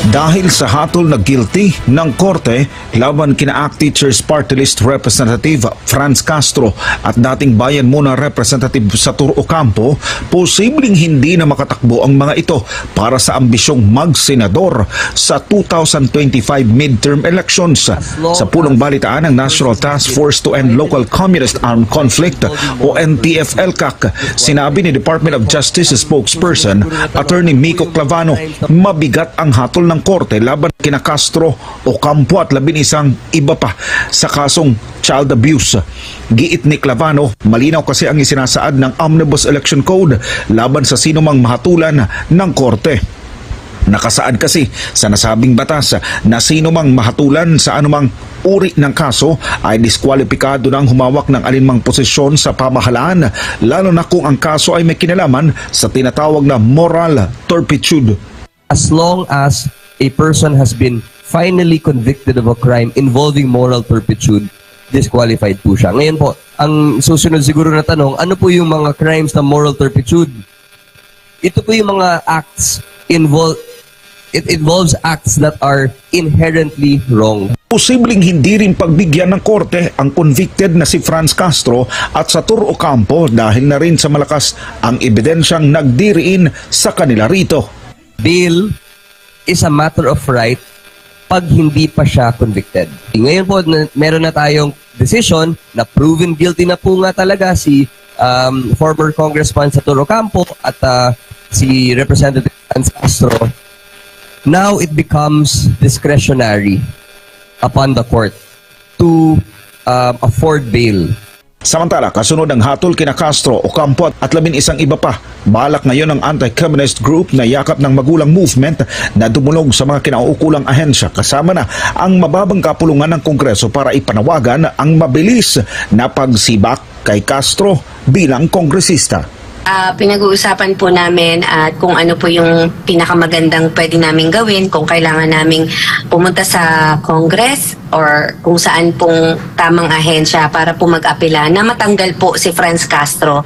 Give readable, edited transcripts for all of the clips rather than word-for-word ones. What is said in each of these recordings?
Dahil sa hatol na guilty ng korte laban kina ACT Teachers Party List Representative Franz Castro at dating Bayan Muna Representative Satur Ocampo, posibleng hindi na makatakbo ang mga ito para sa ambisyong magsenador sa 2025 midterm elections. Sa pulong balitaan ng National Task Force to End Local Communist Armed Conflict o NTF-ELCAC, sinabi ni Department of Justice spokesperson Attorney Miko Clavano, mabigat ang hatol ng korte laban kina Castro, Ocampo at 11 iba pa sa kasong child abuse. Giit ni Clavano, malinaw kasi ang isinasaad ng Omnibus Election Code laban sa sinumang mahatulan ng korte. Nakasaad kasi sa nasabing batas na sinumang mahatulan sa anumang uri ng kaso ay diskwalipikado ng humawak ng alinmang posisyon sa pamahalaan, lalo na kung ang kaso ay may kinalaman sa tinatawag na moral turpitude. As long as a person has been finally convicted of a crime involving moral turpitude, disqualified po siya. Ngayon po, ang susunod siguro na tanong, ano po yung mga crimes na moral turpitude? Ito po yung mga acts it involves acts that are inherently wrong. Posibleng hindi rin pagbigyan ng korte ang convicted na si Franz Castro at Satur Ocampo dahil na rin sa malakas ang ebidensyang nagdiriin sa kanila rito. Bail is a matter of right pag hindi pa siya convicted. Ngayon po, meron na tayong decision na proven guilty na po nga talaga si former Congressman Satur Ocampo at si Representative Franz Castro. Now it becomes discretionary upon the court to afford bail. Samantala, kasunod ang hatol kina Castro, Ocampo at 11 iba pa, balak ngayon ng anti-communist group na yakap ng magulang movement na dumulog sa mga kinauukulang ahensya kasama na ang mababang kapulungan ng Kongreso para ipanawagan ang mabilis na pagsibak kay Castro bilang kongresista. Pinag-uusapan po namin at kung ano po yung pinakamagandang pwede namin gawin, kung kailangan naming pumunta sa Congress or kung saan pong tamang ahensya para po mag-apela na matanggal po si Franz Castro.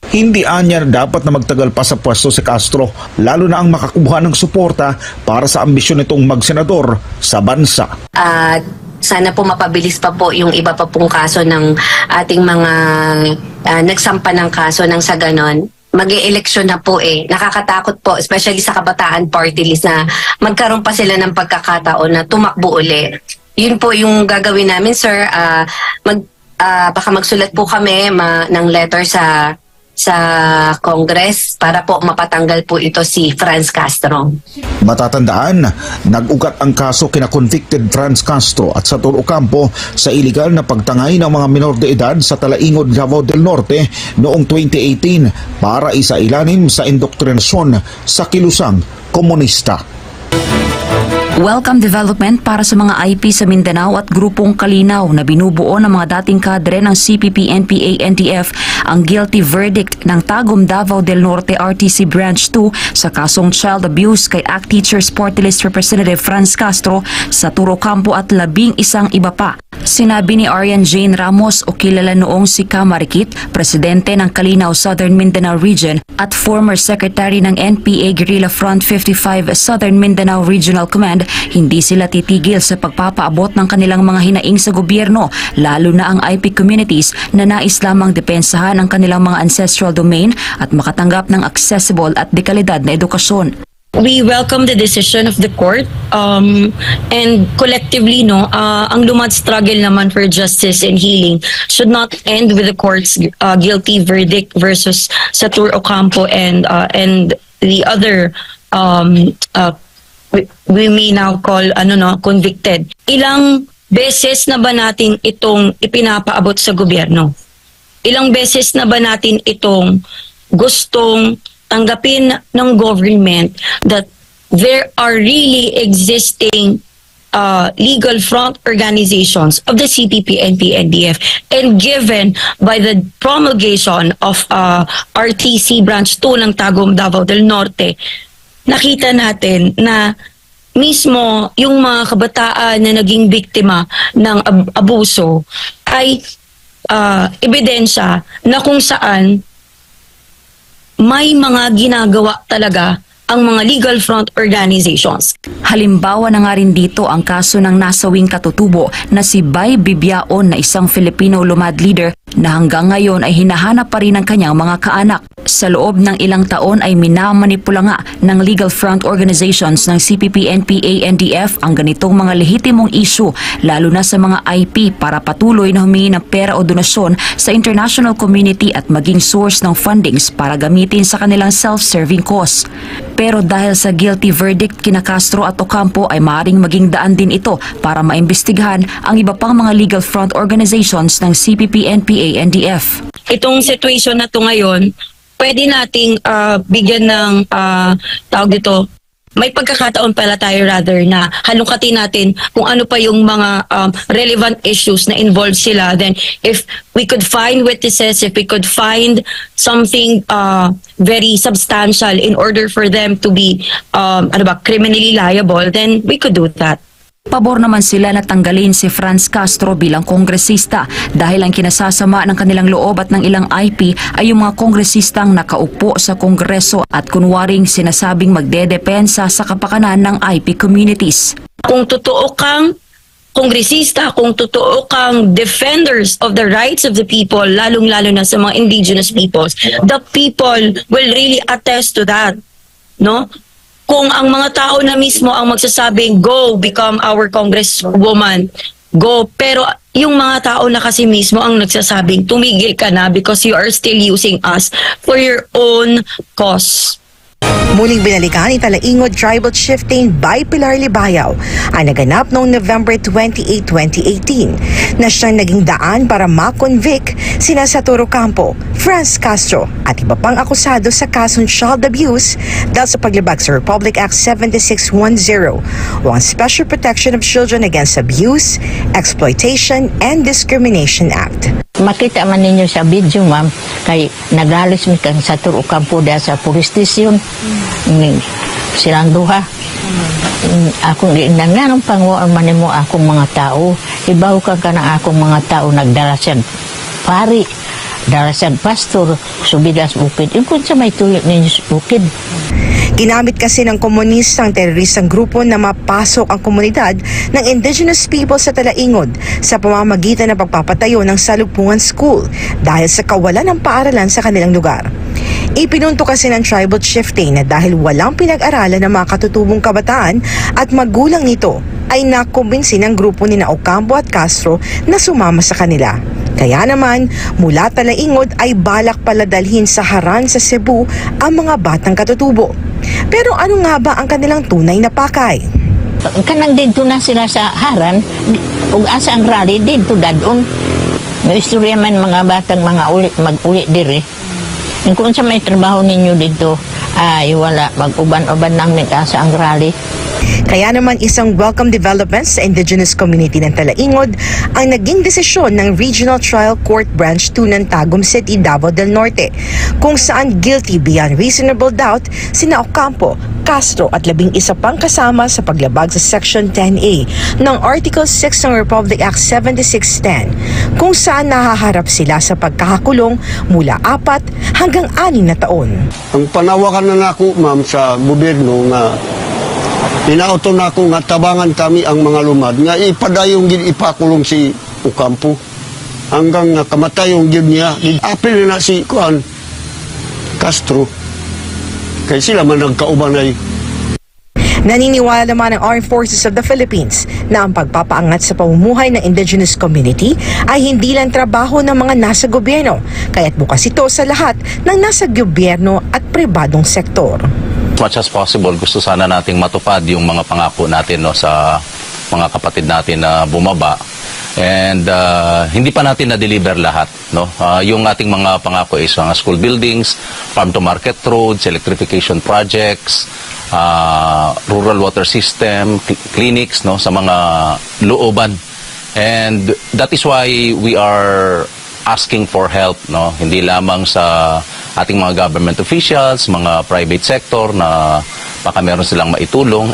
Hindi anya dapat na magtagal pa sa pwesto si Castro, lalo na ang makakuha ng suporta para sa ambisyon nitong magsenador sa bansa. Sana po mapabilis pa po yung iba pa pong kaso ng ating mga nagsampa ng kaso nang sa ganon. Mag-e-eleksyon na po Nakakatakot po, especially sa kabataan party list na magkaroon pa sila ng pagkakataon na tumakbo uli. Yun po yung gagawin namin, sir. Baka magsulat po kami ng letter sa Congress para po mapatanggal po ito si Franz Castro. Matatandaan, nag-ugat ang kaso kina convicted Franz Castro at Satur Ocampo sa iligal na pagtangay ng mga minor de edad sa Talaingod, Davao del Norte noong 2018 para isailalim sa indoktrinasyon sa kilusang komunista. Welcome development para sa mga IP sa Mindanao at Grupong Kalinaw na binubuo ng mga dating kadre ng CPP, NPA, NDF ang guilty verdict ng Tagum Davao del Norte RTC Branch 2 sa kasong child abuse kay ACT Teachers Party List Representative Franz Castro, Satur Ocampo at 11 iba pa. Sinabi ni Arian Jane Ramos o kilala noong si Kamarikit, presidente ng Kalinaw Southern Mindanao Region at former secretary ng NPA Guerrilla Front 55 Southern Mindanao Regional Command, hindi sila titigil sa pagpapaabot ng kanilang mga hinaing sa gobyerno, lalo na ang IP communities na nais lamang depensahan ang kanilang mga ancestral domain at makatanggap ng accessible at dekalidad na edukasyon. We welcome the decision of the court and collectively ang lumad struggle naman for justice and healing should not end with the court's guilty verdict versus Satur Ocampo and the other we may now call convicted. Ilang beses na ba natin itong ipinapaabot sa gobyerno? Ilang beses na ba natin itong gustong tanggapin ng government that there are really existing legal front organizations of the CPP, NPA, NDF, and given by the promulgation of RTC Branch 2 ng Tagum Davao del Norte, nakita natin na mismo yung mga kabataan na naging biktima ng abuso ay ebidensya na kung saan may mga ginagawa talaga ang mga legal front organizations. Halimbawa na nga rin dito ang kaso ng nasawing katutubo na si Bay Bibiaon na isang Filipino Lumad leader na hanggang ngayon ay hinahanap pa rin ng kanyang mga kaanak. Sa loob ng ilang taon ay minamanipula nga ng legal front organizations ng CPP-NPA-NDF ang ganitong mga lehitimong issue lalo na sa mga IP para patuloy na humingi ng pera o donasyon sa international community at maging source ng fundings para gamitin sa kanilang self-serving cause. Pero dahil sa guilty verdict kina Castro at Ocampo ay maaaring maging daan din ito para maimbestigahan ang iba pang mga legal front organizations ng CPP-NPA-NDF. Itong situation na to ngayon, pwede nating bigyan ng tawag dito, may pagkakataon pala tayo rather na halungkatin natin kung ano pa yung mga relevant issues na involved sila. Then if we could find witnesses, if we could find something very substantial in order for them to be criminally liable, then we could do that. Pabor naman sila na tanggalin si Franz Castro bilang kongresista dahil ang kinasasama ng kanilang loob at ng ilang IP ay yung mga kongresistang nakaupo sa kongreso at kunwaring sinasabing magdedepensa sa kapakanan ng IP communities. Kung totoo kang kongresista, kung totoo kang defenders of the rights of the people, lalong-lalo na sa mga indigenous peoples, the people will really attest to that, no? Kung ang mga tao na mismo ang magsasabing, go, become our congresswoman, go. Pero yung mga tao na kasi mismo ang nagsasabing, tumigil ka na because you are still using us for your own cause. Muling binalikan ni Talaingod Tribal Chieftain Bay Pilar Libayaw ang naganap noong November 28, 2018 na siyang naging daan para ma-convict sina Saturo Campo, Franz Castro at iba pang akusado sa kasong child abuse dahil sa paglabag sa Republic Act 7610 o ang Special Protection of Children Against Abuse, Exploitation, and Discrimination Act. Makita man ninyo sa video, ma'am, kay naglalis mi kang Saturo Campo dahil sa police station. Silang duha. Akong ginanganong panguan man mo akong mga tao. Ibaw ka na akong mga tao nagdala siyang pari, dala siyang pastor, subidas bukid. Kung sa may tulip ninyo sa bukid. Ginamit kasi ng komunistang teroristang grupo na mapasok ang komunidad ng indigenous people sa Talaingod sa pamamagitan ng pagpapatayo ng salugpungan school dahil sa kawalan ng paaralan sa kanilang lugar. Ipinunto kasi ng tribal chieftain na dahil walang pinag-aralan ng mga katutubong kabataan at magulang nito ay nakumbinsi ng grupo ni Ocampo at Castro na sumama sa kanila. Kaya naman, mula Talaingod ay balak pala dalhin sa Haran sa Cebu ang mga batang katutubo. Pero ano nga ba ang kanilang tunay na pakay? Kanang dito na sila sa Haran, ug asa ang rally dito dadon. May istorya man mga batang mga mag-uli diri. Kung sa may trabaho ninyo dito, ay wala, mag-uban-uban namin asa ang rally. Kaya naman isang welcome development sa indigenous community ng Talaingod ang naging desisyon ng Regional Trial Court Branch 2 ng Tagum City, Davao del Norte, kung saan guilty beyond reasonable doubt sina Ocampo, Castro at 11 pang kasama sa paglabag sa Section 10A ng Article 6 ng Republic Act 7610, kung saan nahaharap sila sa pagkakakulong mula 4 hanggang 6 na taon. Ang panawakan na ako, ma'am, sa gobyerno nga inauto na ako nga tabangan kami ang mga lumad nga ipadayong gid ipakulong si Ocampo hanggang kamatayong gid niya. Apil na si Castro kay sila man nagkauban ay. Naniniwala naman ang Armed Forces of the Philippines na ang pagpapaangat sa pamumuhay ng indigenous community ay hindi lang trabaho ng mga nasa gobyerno, kaya't bukas ito sa lahat ng nasa gobyerno at pribadong sektor. As much as possible, gusto sana nating matupad yung mga pangako natin, no, sa mga kapatid natin na bumaba. And hindi pa natin na-deliver lahat. No? Yung ating mga pangako is mga school buildings, farm-to-market roads, electrification projects, rural water system, clinics, no, sa mga looban. And that is why we are asking for help, no, hindi lamang sa ating mga government officials, mga private sector na baka meron silang maitulong.